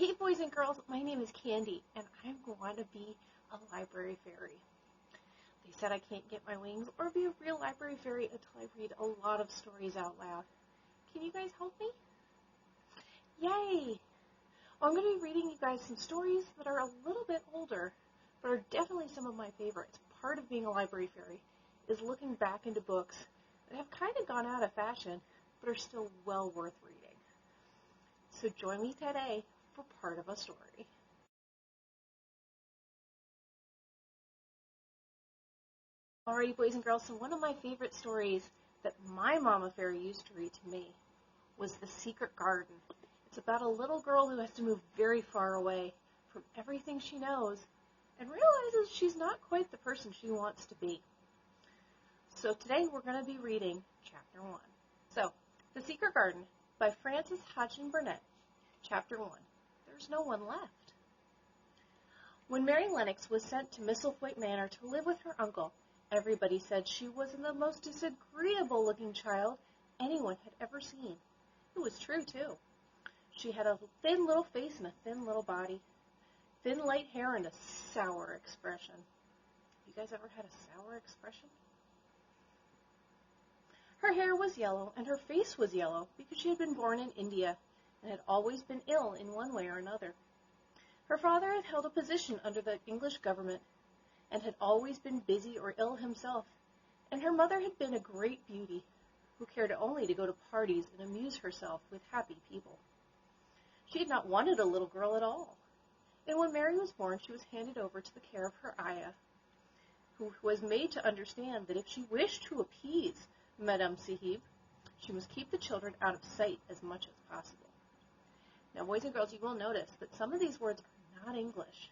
Hey boys and girls, my name is Candy, and I'm going to be a library fairy. They said I can't get my wings or be a real library fairy until I read a lot of stories out loud. Can you guys help me? Yay! Well, I'm going to be reading you guys some stories that are a little bit older, but are definitely some of my favorites. Part of being a library fairy is looking back into books that have kind of gone out of fashion, but are still well worth reading. So join me today for part of a story. Alrighty, boys and girls, so one of my favorite stories that my mama fairy used to read to me was The Secret Garden. It's about a little girl who has to move very far away from everything she knows and realizes she's not quite the person she wants to be. So today we're going to be reading Chapter 1. So, The Secret Garden by Frances Hodgson Burnett. Chapter 1. There's no one left. When Mary Lennox was sent to Misselthwaite Manor to live with her uncle, everybody said she was the most disagreeable-looking child anyone had ever seen. It was true, too. She had a thin little face and a thin little body, thin light hair and a sour expression. You guys ever had a sour expression? Her hair was yellow and her face was yellow because she had been born in India and had always been ill in one way or another. Her father had held a position under the English government and had always been busy or ill himself, and her mother had been a great beauty who cared only to go to parties and amuse herself with happy people. She had not wanted a little girl at all, and when Mary was born she was handed over to the care of her ayah, who was made to understand that if she wished to appease Madame Sahib, she must keep the children out of sight as much as possible. Now, boys and girls, you will notice that some of these words are not English.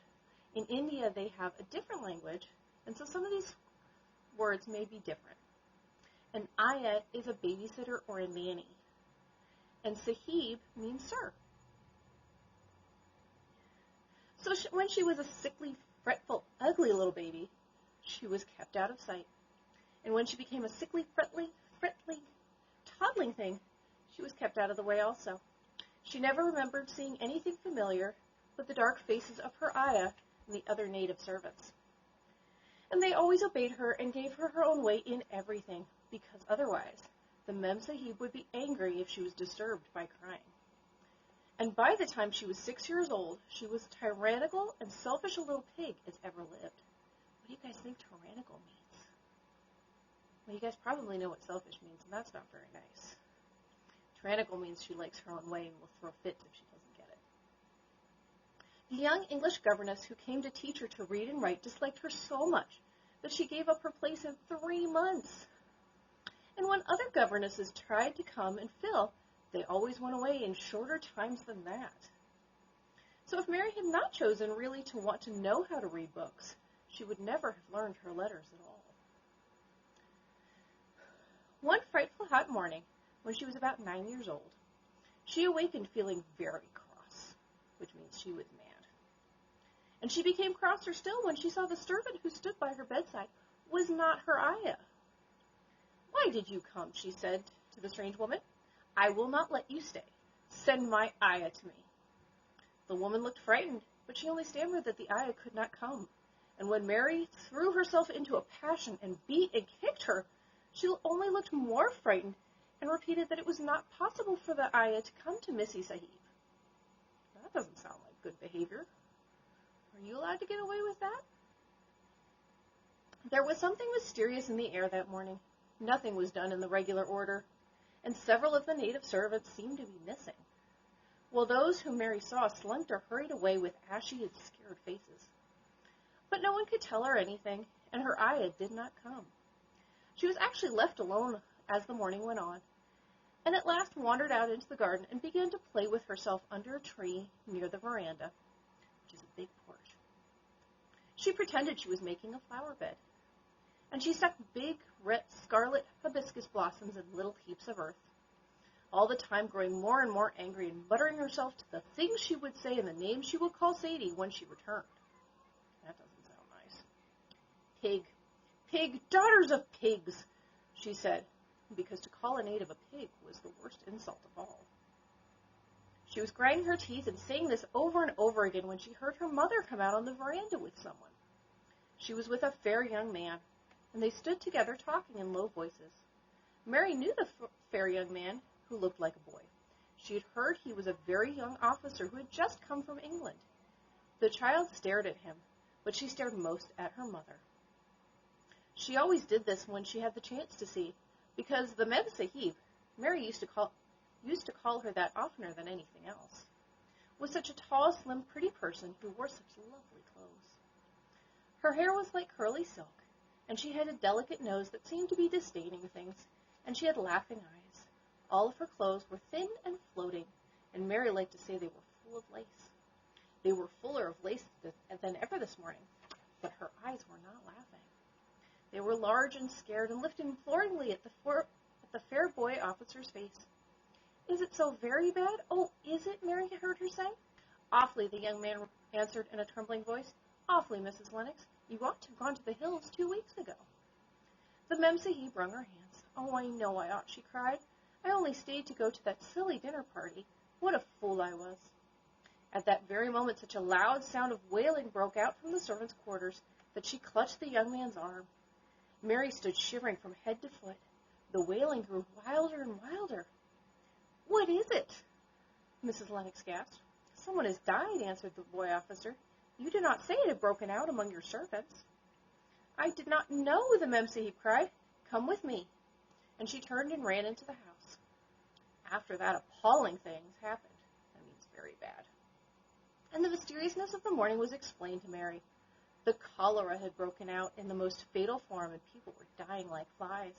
In India, they have a different language, and so some of these words may be different. An ayah is a babysitter or a nanny, and Sahib means sir. So when she was a sickly, fretful, ugly little baby, she was kept out of sight. And when she became a sickly, fretly, toddling thing, she was kept out of the way also. She never remembered seeing anything familiar but the dark faces of her ayah and the other native servants. And they always obeyed her and gave her her own way in everything, because otherwise the Mem Sahib would be angry if she was disturbed by crying. And by the time she was 6 years old, she was tyrannical and selfish a little pig as ever lived. What do you guys think tyrannical means? Well, you guys probably know what selfish means, and that's not very nice. Tyrannical means she likes her own way and will throw fits if she doesn't get it. The young English governess who came to teach her to read and write disliked her so much that she gave up her place in 3 months. And when other governesses tried to come and fill, they always went away in shorter times than that. So if Mary had not chosen really to want to know how to read books, she would never have learned her letters at all. One frightful hot morning, when she was about 9 years old, she awakened feeling very cross, which means she was mad. And she became crosser still when she saw the servant who stood by her bedside was not her ayah. "Why did you come?" she said to the strange woman. "I will not let you stay. Send my ayah to me." The woman looked frightened, but she only stammered that the ayah could not come. And when Mary threw herself into a passion and beat and kicked her, she only looked more frightened and repeated that it was not possible for the ayah to come to Missy Sahib. That doesn't sound like good behavior. Are you allowed to get away with that? There was something mysterious in the air that morning. Nothing was done in the regular order, and several of the native servants seemed to be missing, while those whom Mary saw slunk or hurried away with ashy and scared faces. But no one could tell her anything, and her ayah did not come. She was actually left alone as the morning went on, and at last wandered out into the garden and began to play with herself under a tree near the veranda, which is a big porch. She pretended she was making a flower bed, and she stuck big, red, scarlet hibiscus blossoms in little heaps of earth, all the time growing more and more angry and muttering herself to the things she would say and the names she would call Sadie when she returned. That doesn't sound nice. "Pig, pig, daughters of pigs," she said, because to call a native a pig was the worst insult of all. She was grinding her teeth and saying this over and over again when she heard her mother come out on the veranda with someone. She was with a fair young man, and they stood together talking in low voices. Mary knew the fair young man who looked like a boy. She had heard he was a very young officer who had just come from England. The child stared at him, but she stared most at her mother. She always did this when she had the chance to see, because the Mem Sahib, Mary used to call her that oftener than anything else, was such a tall, slim, pretty person who wore such lovely clothes. Her hair was like curly silk, and she had a delicate nose that seemed to be disdaining things, and she had laughing eyes. All of her clothes were thin and floating, and Mary liked to say they were full of lace. They were fuller of lace than ever this morning, but her eyes were not laughing. They were large and scared and looked imploringly at the fair boy officer's face. "Is it so very bad? Oh, is it?" Mary heard her say. "Awfully," the young man answered in a trembling voice. "Awfully, Mrs. Lennox. You ought to have gone to the hills 2 weeks ago." The Mem Sahib wrung her hands. "Oh, I know I ought," she cried. "I only stayed to go to that silly dinner party. What a fool I was." At that very moment such a loud sound of wailing broke out from the servants' quarters that she clutched the young man's arm. Mary stood shivering from head to foot. The wailing grew wilder and wilder. "What is it?" Mrs. Lennox gasped. "Someone has died," answered the boy officer. "You did not say it had broken out among your servants." "I did not know," the Mem Sahib cried. "Come with me." And she turned and ran into the house. After that, appalling things happened. That means very bad. And the mysteriousness of the morning was explained to Mary. The cholera had broken out in the most fatal form, and people were dying like flies.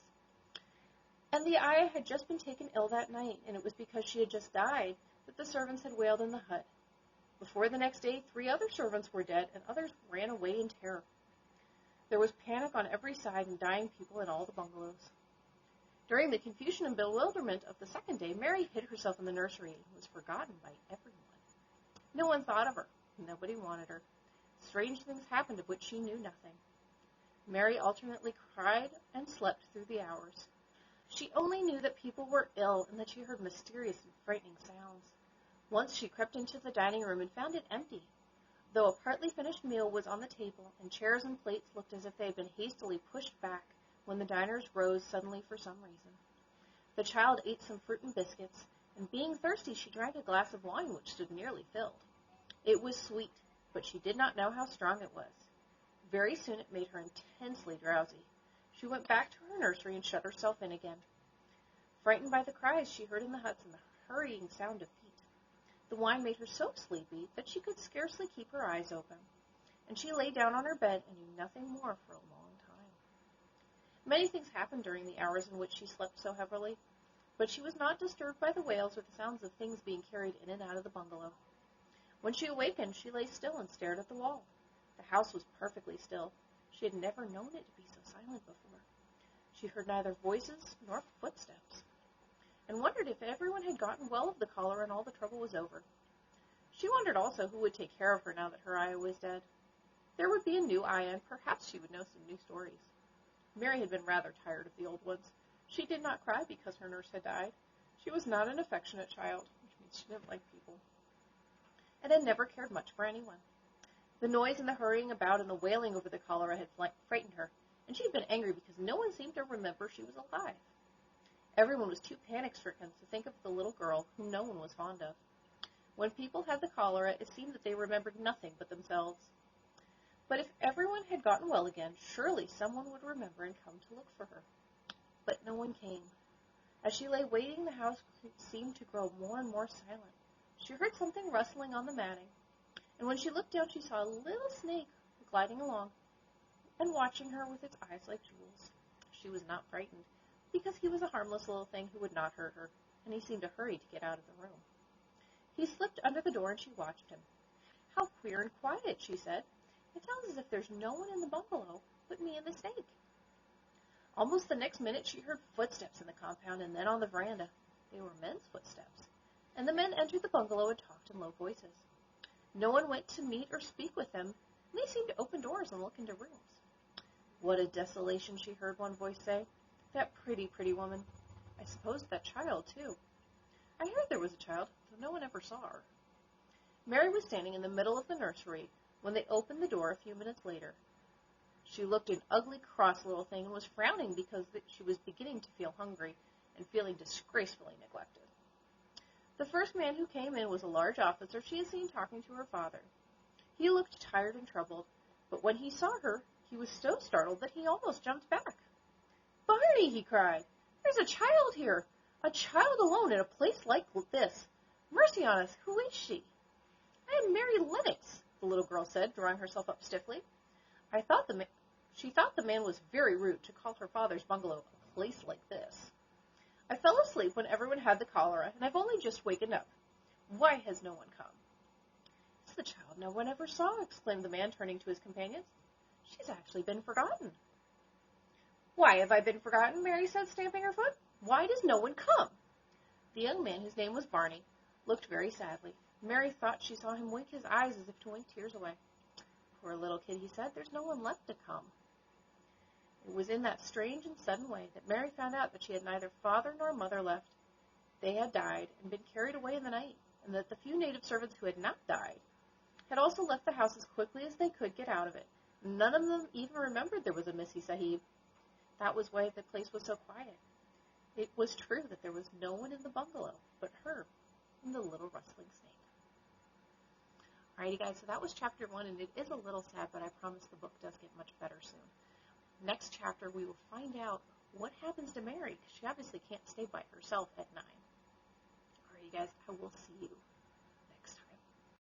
And the ayah had just been taken ill that night, and it was because she had just died that the servants had wailed in the hut. Before the next day, 3 other servants were dead, and others ran away in terror. There was panic on every side and dying people in all the bungalows. During the confusion and bewilderment of the second day, Mary hid herself in the nursery and was forgotten by everyone. No one thought of her. Nobody wanted her. Strange things happened of which she knew nothing. Mary alternately cried and slept through the hours. She only knew that people were ill and that she heard mysterious and frightening sounds. Once she crept into the dining room and found it empty, though a partly finished meal was on the table, and chairs and plates looked as if they had been hastily pushed back when the diners rose suddenly for some reason. The child ate some fruit and biscuits, and being thirsty, she drank a glass of wine which stood nearly filled. It was sweet, but she did not know how strong it was. Very soon it made her intensely drowsy. She went back to her nursery and shut herself in again. Frightened by the cries she heard in the huts and the hurrying sound of feet, the wine made her so sleepy that she could scarcely keep her eyes open, and she lay down on her bed and knew nothing more for a long time. Many things happened during the hours in which she slept so heavily, but she was not disturbed by the wails or the sounds of things being carried in and out of the bungalow. When she awakened, she lay still and stared at the wall. The house was perfectly still. She had never known it to be so silent before. She heard neither voices nor footsteps, and wondered if everyone had gotten well of the cholera and all the trouble was over. She wondered also who would take care of her now that her ayah was dead. There would be a new ayah, and perhaps she would know some new stories. Mary had been rather tired of the old ones. She did not cry because her nurse had died. She was not an affectionate child, which means she didn't like people, and had never cared much for anyone. The noise and the hurrying about and the wailing over the cholera had frightened her, and she had been angry because no one seemed to remember she was alive. Everyone was too panic-stricken to think of the little girl whom no one was fond of. When people had the cholera, it seemed that they remembered nothing but themselves. But if everyone had gotten well again, surely someone would remember and come to look for her. But no one came. As she lay waiting, the house seemed to grow more and more silent. She heard something rustling on the matting, and when she looked down, she saw a little snake gliding along and watching her with its eyes like jewels. She was not frightened, because he was a harmless little thing who would not hurt her, and he seemed to hurry to get out of the room. He slipped under the door, and she watched him. "How queer and quiet," she said. "It sounds as if there's no one in the bungalow but me and the snake." Almost the next minute she heard footsteps in the compound and then on the veranda. They were men's footsteps, and the men entered the bungalow and talked in low voices. No one went to meet or speak with them, and they seemed to open doors and look into rooms. "What a desolation," she heard one voice say. "That pretty, pretty woman. I suppose that child, too. I heard there was a child, though no one ever saw her. Mary was standing in the middle of the nursery when they opened the door a few minutes later. She looked an ugly, cross little thing and was frowning because she was beginning to feel hungry and feeling disgracefully neglected. The first man who came in was a large officer she had seen talking to her father. He looked tired and troubled, but when he saw her, he was so startled that he almost jumped back. "Barney," he cried, "there's a child here, a child alone in a place like this. Mercy on us, who is she?" "I am Mary Lennox," the little girl said, drawing herself up stiffly. She thought the man was very rude to call her father's bungalow a place like this. "I fell asleep when everyone had the cholera, and I've only just wakened up. Why has no one come?" "It's the child no one ever saw," exclaimed the man, turning to his companions. "She's actually been forgotten." "Why have I been forgotten?" Mary said, stamping her foot. "Why does no one come?" The young man, whose name was Barney, looked very sadly. Mary thought she saw him wink his eyes as if to wink tears away. "Poor little kid," he said, "there's no one left to come." It was in that strange and sudden way that Mary found out that she had neither father nor mother left. They had died and been carried away in the night, and that the few native servants who had not died had also left the house as quickly as they could get out of it. None of them even remembered there was a Missy Sahib. That was why the place was so quiet. It was true that there was no one in the bungalow but her and the little rustling snake. Alrighty guys, so that was chapter 1, and it is a little sad, but I promise the book does get much better soon. Next chapter, we will find out what happens to Mary, because she obviously can't stay by herself at 9. Alrighty guys, I will see you.